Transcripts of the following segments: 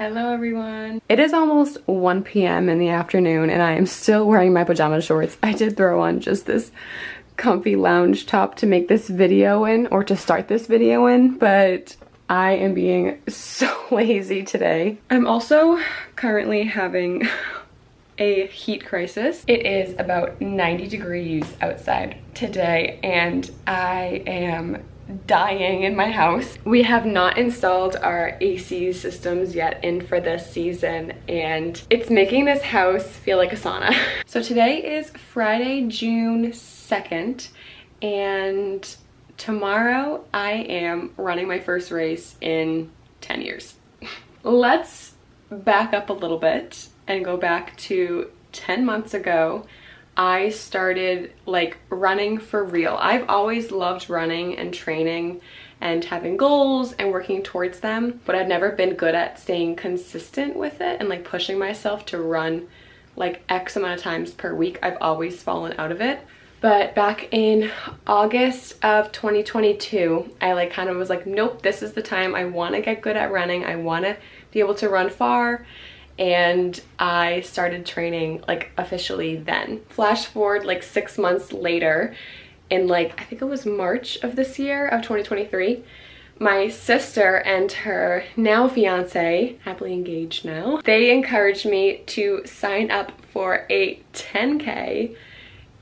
Hello everyone. It is almost 1 p.m. in the afternoon and I am still wearing my pajama shorts. I did throw on just this comfy lounge top to make this video in, or to start this video in, but I am being so lazy today. I'm also currently having a heat crisis. It is about 90 degrees outside today and I am dying in my house. We have not installed our AC systems yet in for this season and it's making this house feel like a sauna. So today is Friday, June 2nd, and tomorrow I am running my first race in 10 years. Let's back up a little bit and go back to 10 months ago. I started like running for real. I've always loved running and training and having goals and working towards them, but I've never been good at staying consistent with it and like pushing myself to run like X amount of times per week. I've always fallen out of it. But back in August of 2022, I like kind of was like, nope, this is the time. I want to get good at running. I want to be able to run far. And I started training like officially then. Flash forward like 6 months later, in like, I think it was March of this year of 2023, my sister and her now fiance, happily engaged now, they encouraged me to sign up for a 10K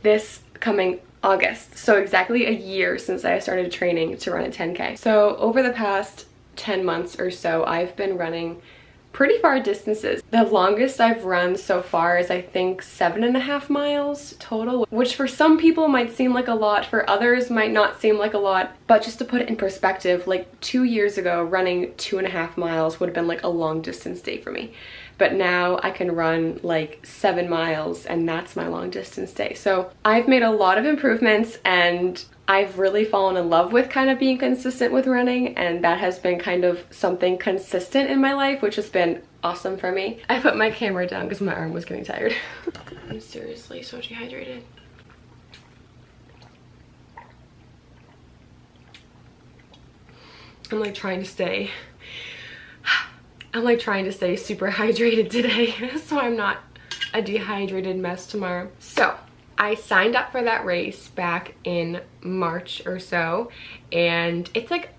this coming August. So exactly a year since I started training to run a 10K. So over the past 10 months or so, I've been running pretty far distances. The longest I've run so far is I think 7.5 miles total, which for some people might seem like a lot, for others might not seem like a lot. But just to put it in perspective, like 2 years ago, running 2.5 miles would have been like a long distance day for me. But now I can run like 7 miles and that's my long distance day. So I've made a lot of improvements and I've really fallen in love with kind of being consistent with running, and that has been kind of something consistent in my life, which has been awesome for me. I put my camera down because my arm was getting tired. I'm seriously so dehydrated. I'm like trying to stay super hydrated today so I'm not a dehydrated mess tomorrow. So I signed up for that race back in March or so, and it's like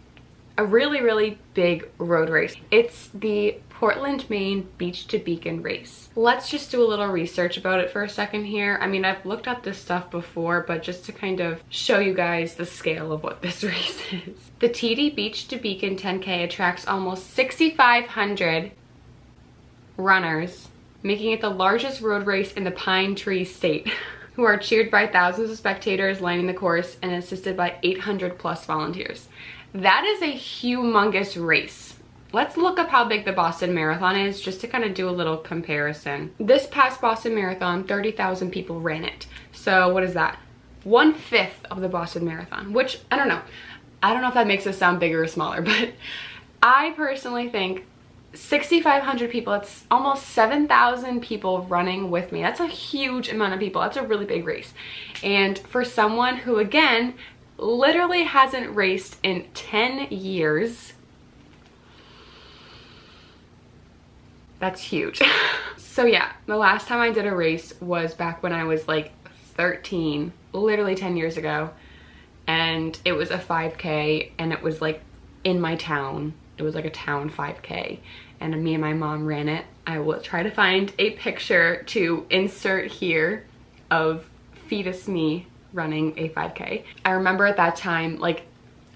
a really big road race. It's the Portland, Maine Beach to Beacon race. Let's just do a little research about it for a second here. I mean, I've looked up this stuff before, but just to kind of show you guys the scale of what this race is. The TD Beach to Beacon 10K attracts almost 6,500 runners, making it the largest road race in the Pine Tree State, who are cheered by thousands of spectators lining the course and assisted by 800 plus volunteers. That is a humongous race. Let's look up how big the Boston Marathon is just to kind of do a little comparison. This past Boston Marathon, 30,000 people ran it. So what is that? 1/5 of the Boston Marathon, which I don't know. I don't know if that makes it sound bigger or smaller, but I personally think 6,500 people, it's almost 7,000 people running with me. That's a huge amount of people. That's a really big race. And for someone who, again, literally hasn't raced in 10 years, that's huge. So yeah, the last time I did a race was back when I was like 13, literally 10 years ago. And it was a 5K and it was like in my town. It was like a town 5K and me and my mom ran it. I will try to find a picture to insert here of fetus me running a 5K. I remember at that time, like,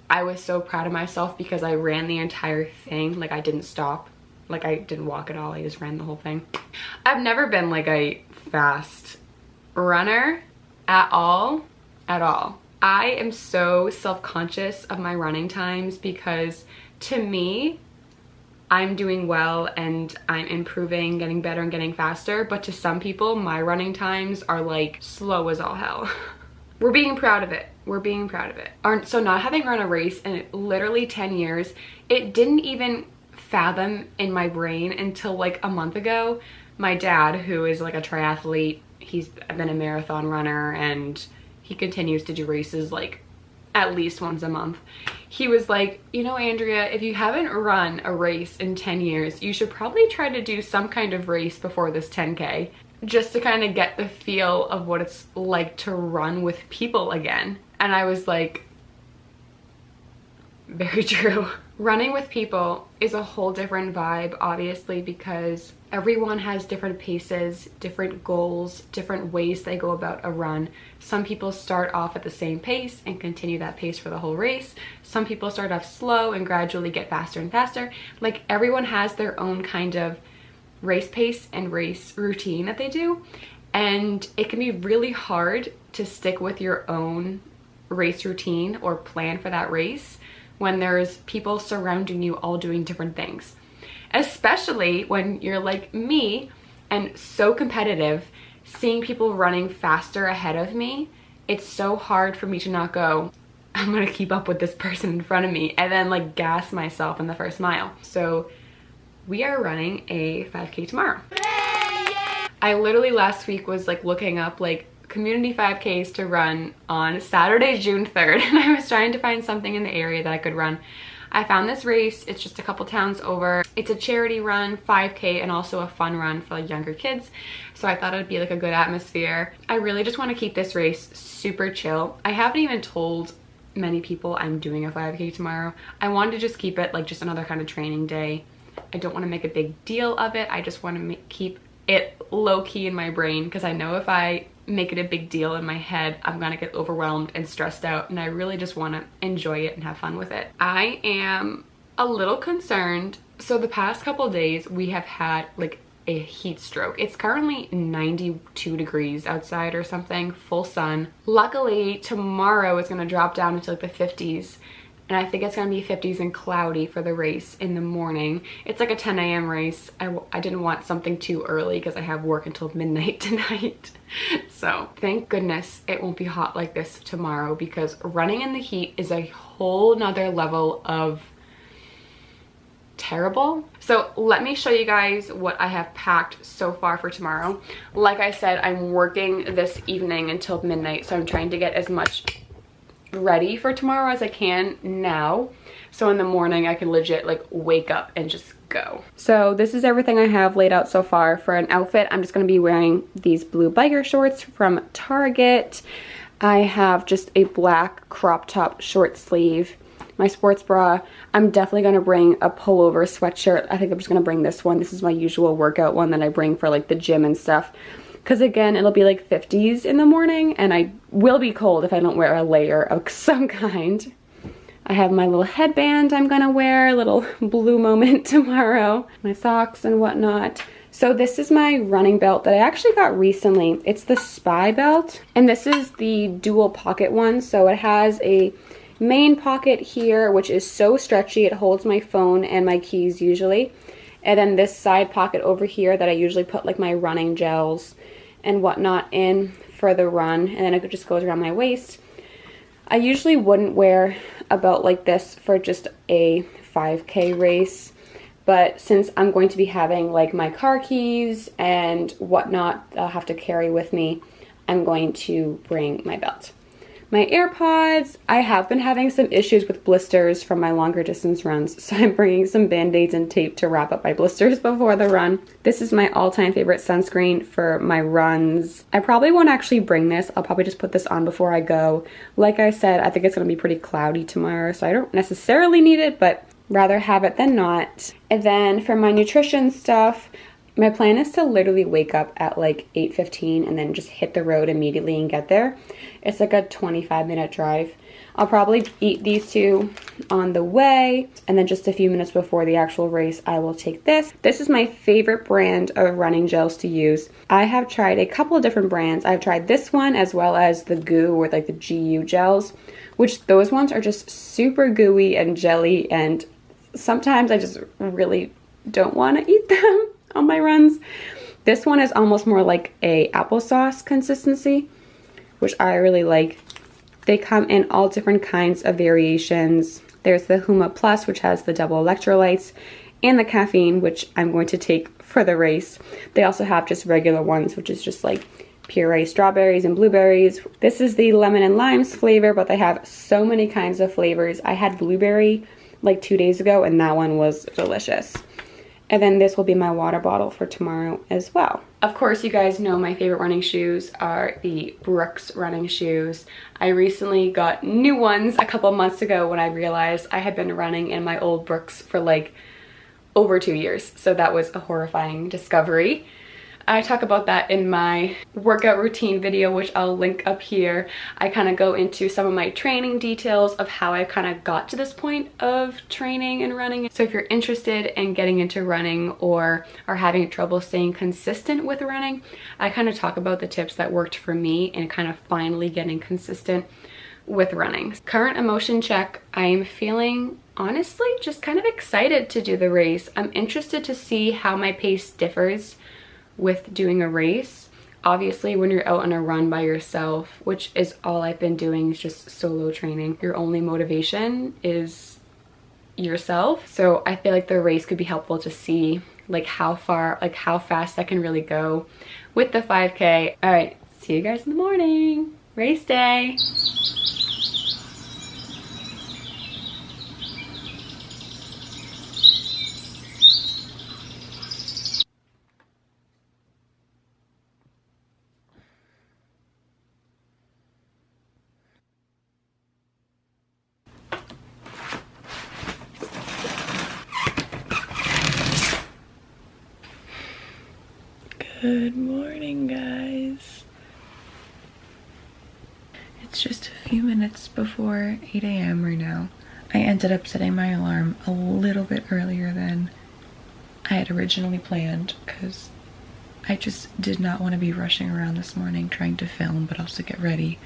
I was so proud of myself because I ran the entire thing. Like, I didn't stop. Like, I didn't walk at all. I just ran the whole thing. I've never been like a fast runner at all. I am so self-conscious of my running times because to me, I'm doing well and I'm improving, getting better and getting faster. But to some people, my running times are like slow as all hell. We're being proud of it. We're being proud of it. So not having run a race in literally 10 years, it didn't even fathom in my brain until like a month ago. My dad, who is like a triathlete, he's been a marathon runner and he continues to do races like at least once a month. He was like, you know, Andrea, if you haven't run a race in 10 years, you should probably try to do some kind of race before this 10K, just to kind of get the feel of what it's like to run with people again. And I was like, very true. Running with people is a whole different vibe, obviously, because everyone has different paces, different goals, different ways they go about a run. Some people start off at the same pace and continue that pace for the whole race. Some people start off slow and gradually get faster and faster. Like, everyone has their own kind of race pace and race routine that they do. And it can be really hard to stick with your own race routine or plan for that race when there's people surrounding you all doing different things. Especially when you're like me and so competitive, seeing people running faster ahead of me, it's so hard for me to not go, I'm gonna keep up with this person in front of me, and then like gas myself in the first mile. So we are running a 5K tomorrow. I literally last week was like looking up like community 5Ks to run on Saturday, June 3rd, and I was trying to find something in the area that I could run. I found this race. It's just a couple towns over. It's a charity run, 5K, and also a fun run for like younger kids. So I thought it would be like a good atmosphere. I really just want to keep this race super chill. I haven't even told many people I'm doing a 5K tomorrow. I wanted to just keep it like just another kind of training day. I don't want to make a big deal of it. I just want to keep it low-key in my brain, because I know if I make it a big deal in my head, I'm gonna get overwhelmed and stressed out, and I really just want to enjoy it and have fun with it. I am a little concerned. So the past couple days we have had like a heat stroke. It's currently 92 degrees outside or something, full sun. Luckily tomorrow it's gonna drop down into like the 50s, and I think it's gonna be 50s and cloudy for the race in the morning. It's like a 10 a.m. race. I didn't want something too early because I have work until midnight tonight. So thank goodness it won't be hot like this tomorrow, because running in the heat is a whole nother level of terrible. So let me show you guys what I have packed so far for tomorrow. Like I said, I'm working this evening until midnight, so I'm trying to get as much ready for tomorrow as I can now, so in the morning I can legit like wake up and just go. So this is everything I have laid out so far. For an outfit, I'm just going to be wearing these blue biker shorts from Target. I have just a black crop top short sleeve, my sports bra. I'm definitely going to bring a pullover sweatshirt. I think I'm just going to bring this one. This is my usual workout one that I bring for like the gym and stuff, because again, it'll be like 50s in the morning and I will be cold if I don't wear a layer of some kind. I have my little headband I'm gonna wear, a little blue moment tomorrow, my socks and whatnot. So this is my running belt that I actually got recently. It's the Spy belt, and this is the dual pocket one. So it has a main pocket here, which is so stretchy, it holds my phone and my keys usually. And then this side pocket over here that I usually put like my running gels and whatnot in for the run, and then it just goes around my waist. I usually wouldn't wear a belt like this for just a 5K race, but since I'm going to be having like my car keys and whatnot I'll have to carry with me, I'm going to bring my belt. My AirPods, I have been having some issues with blisters from my longer distance runs, so I'm bringing some band-aids and tape to wrap up my blisters before the run. This is my all-time favorite sunscreen for my runs. I probably won't actually bring this. I'll probably just put this on before I go. Like I said, I think it's going to be pretty cloudy tomorrow, so I don't necessarily need it, but rather have it than not. And then for my nutrition stuff, my plan is to literally wake up at like 8:15 and then just hit the road immediately and get there. It's like a 25-minute drive. I'll probably eat these two on the way, and then just a few minutes before the actual race, I will take this. This is my favorite brand of running gels to use. I have tried a couple of different brands. I've tried this one as well as the GU or like the GU gels, which those ones are just super gooey and jelly, and sometimes I just really don't want to eat them on my runs. This one is almost more like a applesauce consistency, which I really like. They come in all different kinds of variations. There's the Huma Plus, which has the double electrolytes, and the caffeine, which I'm going to take for the race. They also have just regular ones, which is just like puree strawberries and blueberries. This is the lemon and limes flavor, but they have so many kinds of flavors. I had blueberry like 2 days ago and that one was delicious. And then this will be my water bottle for tomorrow as well. Of course, you guys know my favorite running shoes are the Brooks running shoes. I recently got new ones a couple months ago when I realized I had been running in my old Brooks for like over 2 years. So that was a horrifying discovery. I talk about that in my workout routine video, which I'll link up here. I kind of go into some of my training details of how I kind of got to this point of training and running. So if you're interested in getting into running or are having trouble staying consistent with running, I kind of talk about the tips that worked for me and kind of finally getting consistent with running. Current emotion check, I am feeling honestly just kind of excited to do the race. I'm interested to see how my pace differs with doing a race. Obviously, when you're out on a run by yourself, which is all I've been doing, is just solo training, your only motivation is yourself. So I feel like the race could be helpful to see like how fast I can really go with the 5K. All right, see you guys in the morning. Race day. Good morning, guys. It's just a few minutes before 8 a.m. right now. I ended up setting my alarm a little bit earlier than I had originally planned because I just did not want to be rushing around this morning trying to film but also get ready.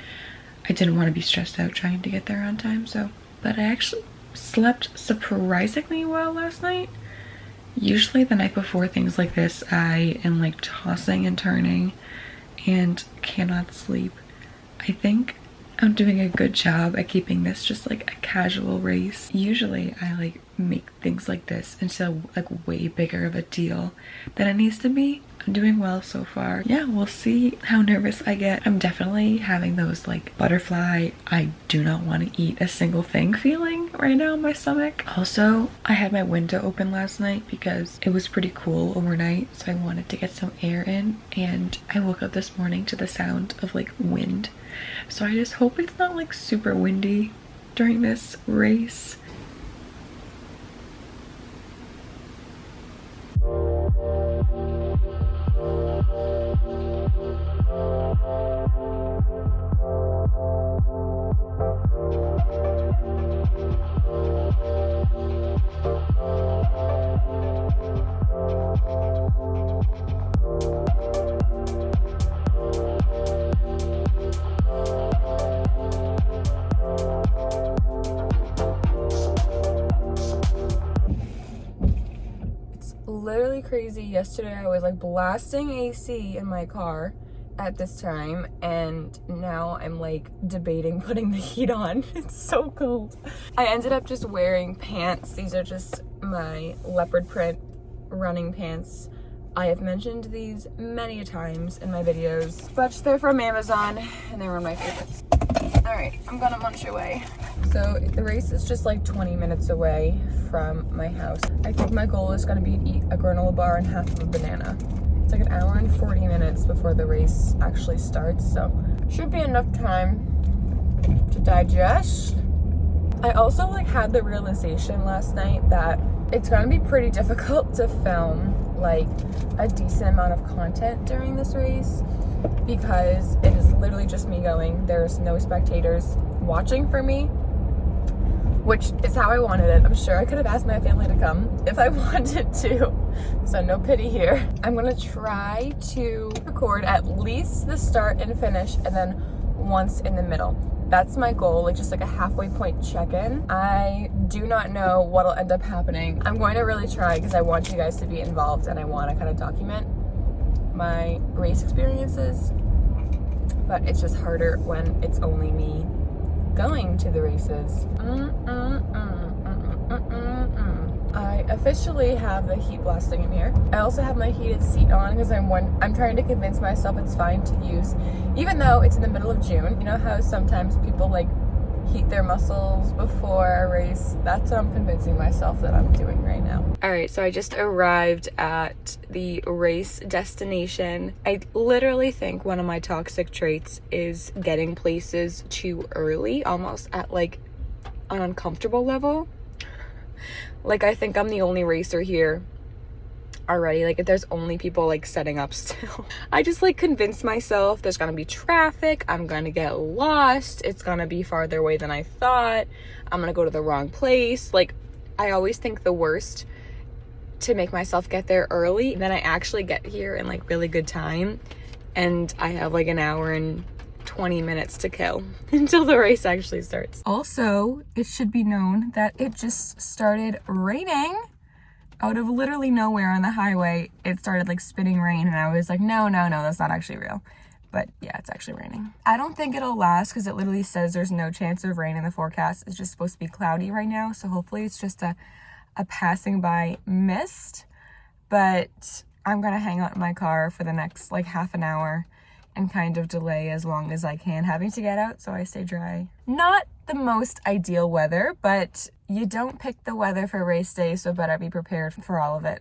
I didn't want to be stressed out trying to get there on time, but I actually slept surprisingly well last night. Usually the night before things like this, I am like tossing and turning and cannot sleep. I think I'm doing a good job at keeping this just like a casual race. Usually I like make things like this into like way bigger of a deal than it needs to be. I'm doing well so far. Yeah, we'll see how nervous I get. I'm definitely having those like butterfly, I do not want to eat a single thing feeling right now in my stomach. Also, I had my window open last night because it was pretty cool overnight, so I wanted to get some air in, and I woke up this morning to the sound of like wind. So I just hope it's not like super windy during this race. Literally crazy. Yesterday I was like blasting AC in my car at this time, and now I'm like debating putting the heat on. It's so cold. I ended up just wearing pants. These are just my leopard print running pants. I have mentioned these many times in my videos, but they're from Amazon and they're one of my favorites. All right, I'm gonna munch away. So the race is just like 20 minutes away from my house. I think my goal is gonna be to eat a granola bar and half of a banana. It's like an hour and 40 minutes before the race actually starts, so should be enough time to digest. I also like had the realization last night that it's gonna be pretty difficult to film like a decent amount of content during this race because it is literally just me going. There's no spectators watching for me, which is how I wanted it. I'm sure I could have asked my family to come if I wanted to, so no pity here. I'm gonna try to record at least the start and finish and then once in the middle. That's my goal, like just like a halfway point check-in. I do not know what'll end up happening. I'm going to really try because I want you guys to be involved and I want to kind of document my race experiences, but it's just harder when it's only me going to the races. I officially have the heat blasting in here. I also have my heated seat on because I'm trying to convince myself it's fine to use, even though it's in the middle of June. You know how sometimes people like heat their muscles before a race? That's what I'm convincing myself that I'm doing right now. All right, so I just arrived at the race destination. I literally think one of my toxic traits is getting places too early, almost at like an uncomfortable level. Like, I think I'm the only racer here already. Like, if there's only people like setting up still, I just like convinced myself there's gonna be traffic, I'm gonna get lost, it's gonna be farther away than I thought, I'm gonna go to the wrong place. Like, I always think the worst to make myself get there early, and then I actually get here in like really good time, and I have like an hour and 20 minutes to kill until the race actually starts. Also, it should be known that it just started raining out of literally nowhere on the highway. It started like spitting rain, and I was like, no, that's not actually real. But yeah, it's actually raining. I don't think it'll last because it literally says there's no chance of rain in the forecast. It's just supposed to be cloudy right now, so hopefully it's just a passing by mist. But I'm gonna hang out in my car for the next like half an hour and kind of delay as long as I can having to get out so I stay dry. Not the most ideal weather, but you don't pick the weather for race day, so better be prepared for all of it.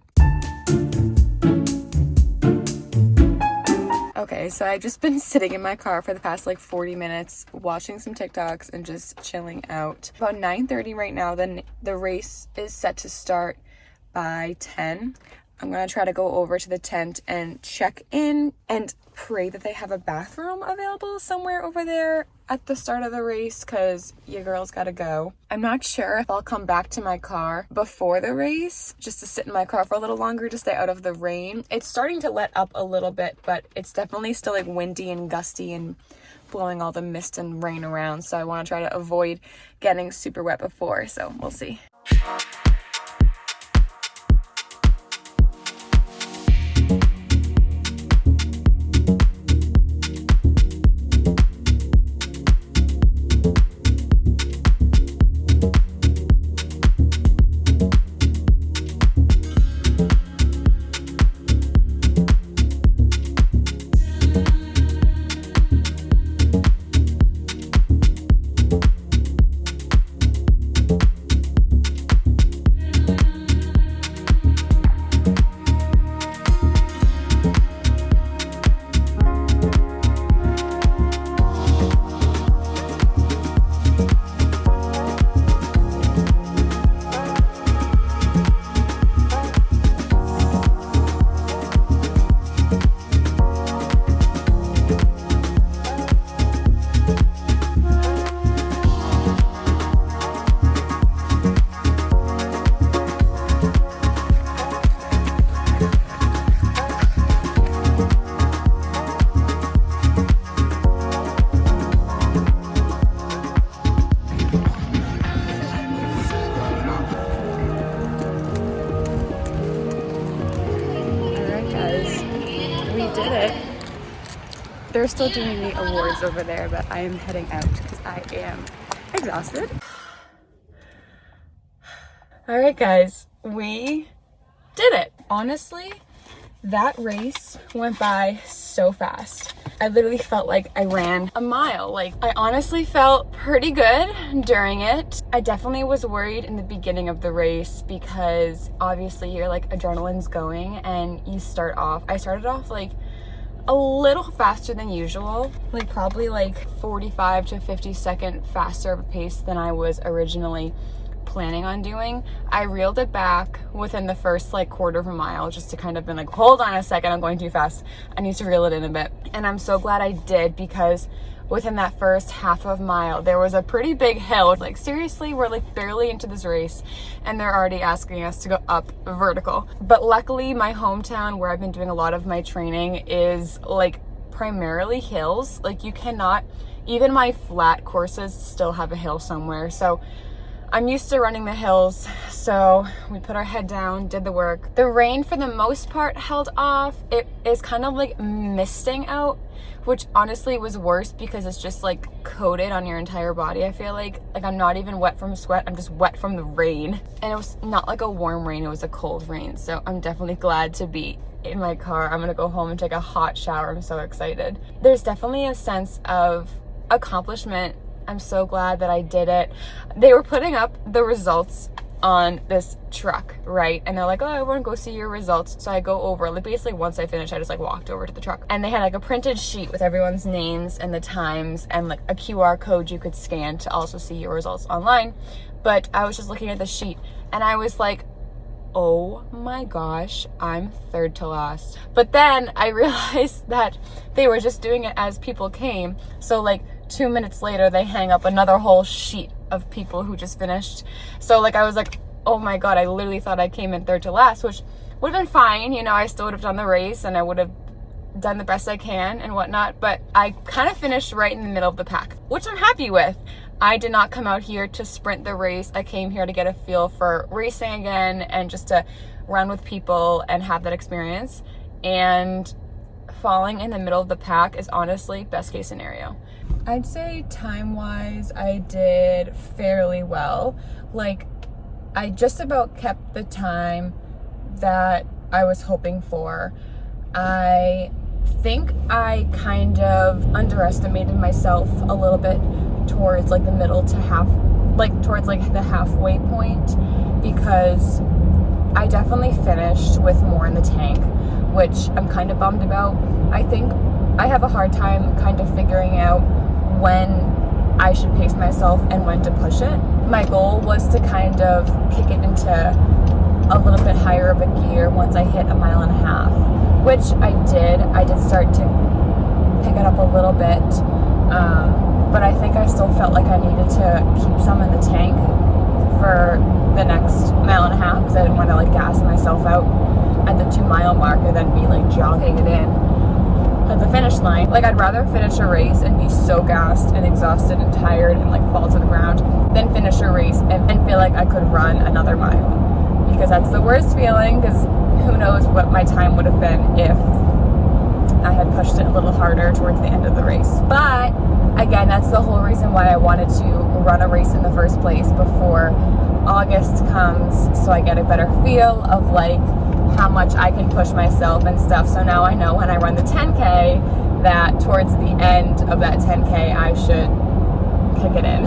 Okay, so I've just been sitting in my car for the past like 40 minutes watching some TikToks and just chilling out. About 9:30 right now, then the race is set to start by 10. I'm gonna try to go over to the tent and check in and pray that they have a bathroom available somewhere over there at the start of the race, because your girl's gotta go. I'm not sure if I'll come back to my car before the race just to sit in my car for a little longer to stay out of the rain. It's starting to let up a little bit, but it's definitely still like windy and gusty and blowing all the mist and rain around, so I want to try to avoid getting super wet before, so we'll see. They're still doing the awards over there, but I am heading out because I am exhausted. All right, guys, we did it. Honestly, that race went by so fast. I literally felt like I ran a mile. Like, I honestly felt pretty good during it. I definitely was worried in the beginning of the race because obviously you're like adrenaline's going and I started off like a little faster than usual, like probably like 45 to 50 second faster of a pace than I was originally planning on doing. I reeled it back within the first like quarter of a mile just to kind of been like, hold on a second, I'm going too fast, I need to reel it in a bit. And I'm so glad I did, because within that first half of a mile there was a pretty big hill. Like, seriously, we're like barely into this race and they're already asking us to go up vertical. But luckily my hometown, where I've been doing a lot of my training, is like primarily hills. Like, you cannot, even my flat courses still have a hill somewhere. So I'm used to running the hills, so we put our head down, did the work. The rain for the most part held off. It is kind of like misting out, which honestly was worse because it's just like coated on your entire body. I feel like I'm not even wet from sweat, I'm just wet from the rain. And it was not like a warm rain, it was a cold rain. So I'm definitely glad to be in my car. I'm gonna go home and take a hot shower. I'm so excited. There's definitely a sense of accomplishment. I'm so glad that I did it. They were putting up the results on this truck, right? And they're like, oh, I want to go see your results. So I go over, like basically once I finished, I just like walked over to the truck, and they had like a printed sheet with everyone's names and the times and like a QR code you could scan to also see your results online. But I was just looking at the sheet and I was like, oh my gosh, I'm third to last. But then I realized that they were just doing it as people came. So like 2 minutes later, they hang up another whole sheet of people who just finished. So like I was like, oh my god, I literally thought I came in third to last, which would have been fine. You know, I still would have done the race and I would have done the best I can and whatnot, but I kind of finished right in the middle of the pack, which I'm happy with. I did not come out here to sprint the race. I came here to get a feel for racing again and just to run with people and have that experience. And falling in the middle of the pack is honestly best case scenario. I'd say time-wise, I did fairly well. Like, I just about kept the time that I was hoping for. I think I kind of underestimated myself a little bit towards like the middle to half, like towards like the halfway point, because I definitely finished with more in the tank, which I'm kind of bummed about. I think I have a hard time kind of figuring out when I should pace myself and when to push it. My goal was to kind of kick it into a little bit higher of a gear once I hit 1.5 miles, which I did. I did start to pick it up a little bit, but I think I still felt like I needed to keep some in the tank for the next 1.5 miles because I didn't want to like gas myself out at the 2 mile mark and then be like jogging it in at the finish line. Like, I'd rather finish a race and be so gassed and exhausted and tired and like fall to the ground than finish a race and feel like I could run another mile, because that's the worst feeling, because who knows what my time would have been if I had pushed it a little harder towards the end of the race. But again, that's the whole reason why I wanted to run a race in the first place before August comes, so I get a better feel of like how much I can push myself and stuff. So now I know when I run the 10K that towards the end of that 10K I should kick it in.